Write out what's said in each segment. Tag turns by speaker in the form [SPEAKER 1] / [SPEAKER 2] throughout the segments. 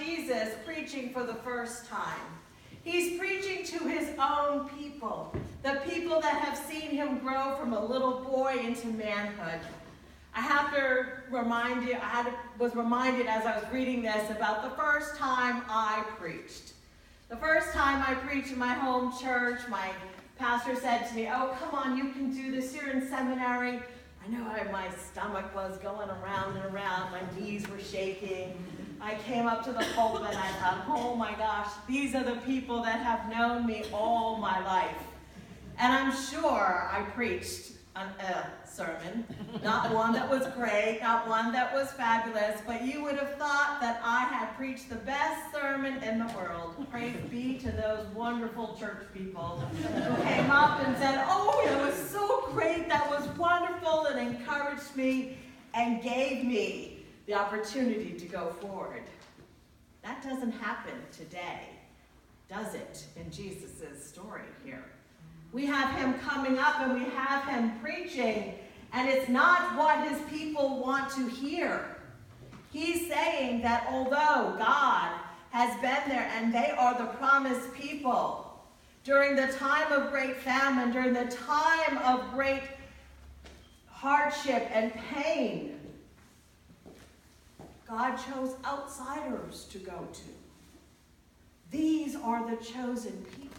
[SPEAKER 1] Jesus preaching for the first time. He's preaching to his own people, the people that have seen him grow from a little boy into manhood. I have to remind you, was reminded as I was reading this about the first time I preached. The first time I preached in my home church, my pastor said to me, "Oh, come on, you can do this. You're in seminary." I know my stomach was going around and around. My knees were shaking. I came up to the pulpit and I thought, oh my gosh, these are the people that have known me all my life. And I'm sure I preached a sermon, not one that was great, not one that was fabulous, but you would have thought that I had preached the best sermon in the world. Praise be to those wonderful church people who came up and said, "Oh, it was so great, that was wonderful," and encouraged me and gave me the opportunity to go forward. That doesn't happen today, does it, in Jesus' story here? We have him coming up and we have him preaching, and it's not what his people want to hear. He's saying that although God has been there and they are the promised people, during the time of great famine, during the time of great hardship and pain, God chose outsiders to go to. These are the chosen people.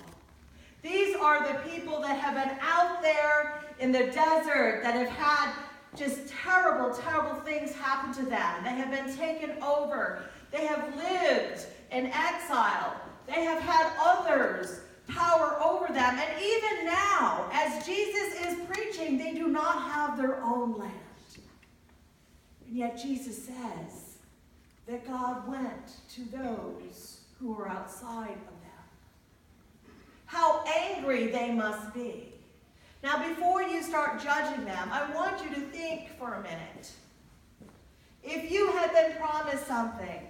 [SPEAKER 1] These are the people that have been out there in the desert, that have had just terrible, terrible things happen to them. They have been taken over. They have lived in exile. They have had others power over them. And even now, as Jesus is preaching, they do not have their own land. And yet Jesus says that God went to those who were outside of them. How angry they must be. Now, before you start judging them, I want you to think for a minute. If you had been promised something,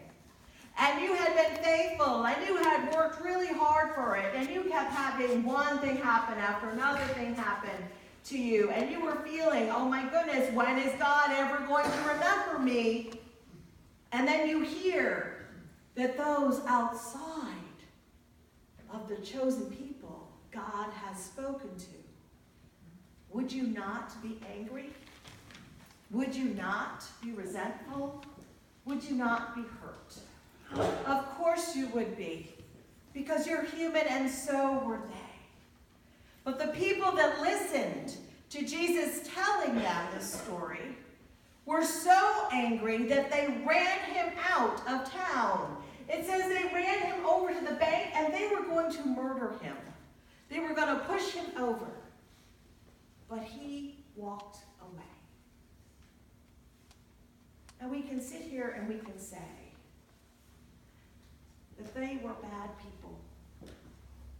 [SPEAKER 1] and you had been faithful, and you had worked really hard for it, and you kept having one thing happen after another thing happen to you, and you were feeling, oh my goodness, when is God ever going to remember me? And then you hear that those outside of the chosen people God has spoken to, would you not be angry? Would you not be resentful? Would you not be hurt? Of course you would be, because you're human and so were they. But the people that listened to Jesus telling them this story were so angry that they ran him out of town. It says they ran him over to the bank and they were going to murder him. They were going to push him over. But he walked away. And we can sit here and we can say that they were bad people.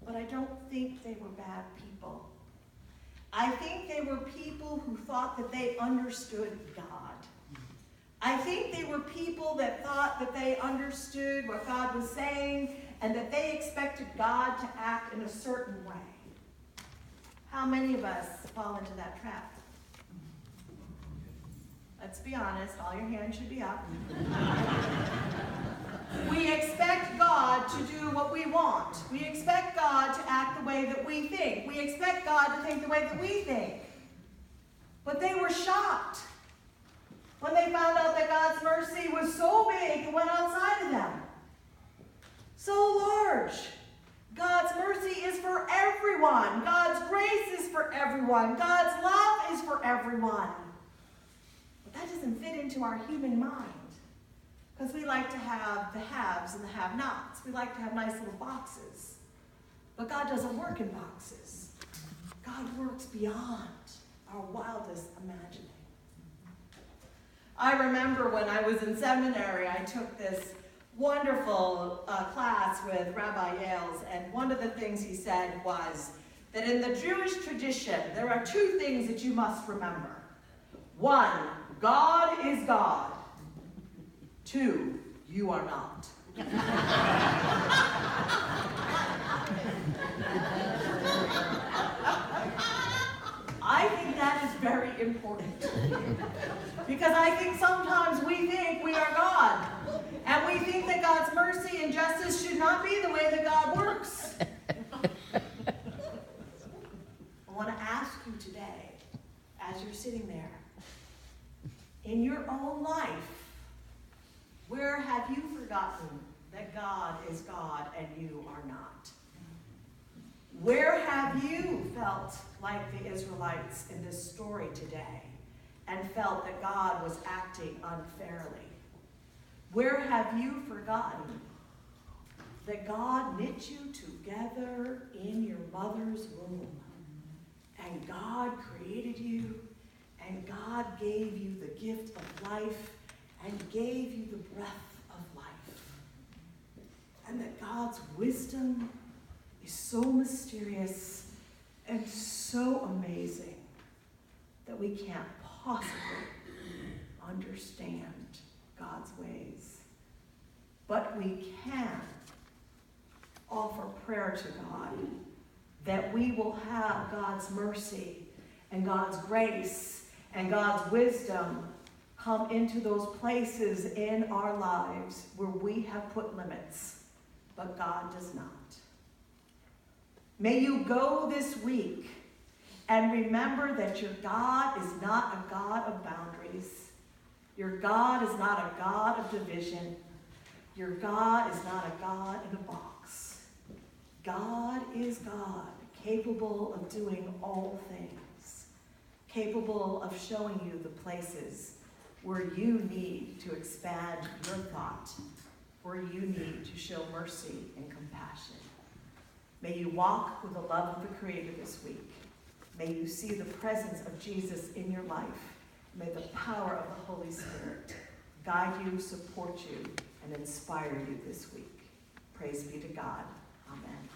[SPEAKER 1] But I don't think they were bad people. I think they were people who thought that they understood God. I think they were people that thought that they understood what God was saying and that they expected God to act in a certain way. How many of us fall into that trap? Let's be honest, all your hands should be up. We expect God to do what we want. We expect God to act the way that we think. We expect God to think the way that we think. But they were shocked when they found out that God's mercy was so big it went outside of them. So large. God's mercy is for everyone. God's grace is for everyone. God's love is for everyone. But that doesn't fit into our human mind. Because we like to have the haves and the have-nots. We like to have nice little boxes. But God doesn't work in boxes. God works beyond our wildest imagining. I remember when I was in seminary, I took this wonderful class with Rabbi Yales, and one of the things he said was that in the Jewish tradition, there are two things that you must remember. One, God is God. Two, you are not. I think that is very important. Because I think sometimes we think we are God. And we think that God's mercy not be the way that God works. I want to ask you today, as you're sitting there, in your own life, where have you forgotten that God is God and you are not? Where have you felt like the Israelites in this story today and felt that God was acting unfairly? Where have you forgotten that God knit you together in your mother's womb, and God created you, and God gave you the gift of life and gave you the breath of life, and that God's wisdom is so mysterious and so amazing that we can't possibly understand God's ways. But we can offer prayer to God that we will have God's mercy and God's grace and God's wisdom come into those places in our lives where we have put limits, but God does not. May you go this week and remember that your God is not a God of boundaries. Your God is not a God of division. Your God is not a God in a box. God is God, capable of doing all things, capable of showing you the places where you need to expand your thought, where you need to show mercy and compassion. May you walk with the love of the Creator this week. May you see the presence of Jesus in your life. May the power of the Holy Spirit guide you, support you, and inspire you this week. Praise be to God. Amen.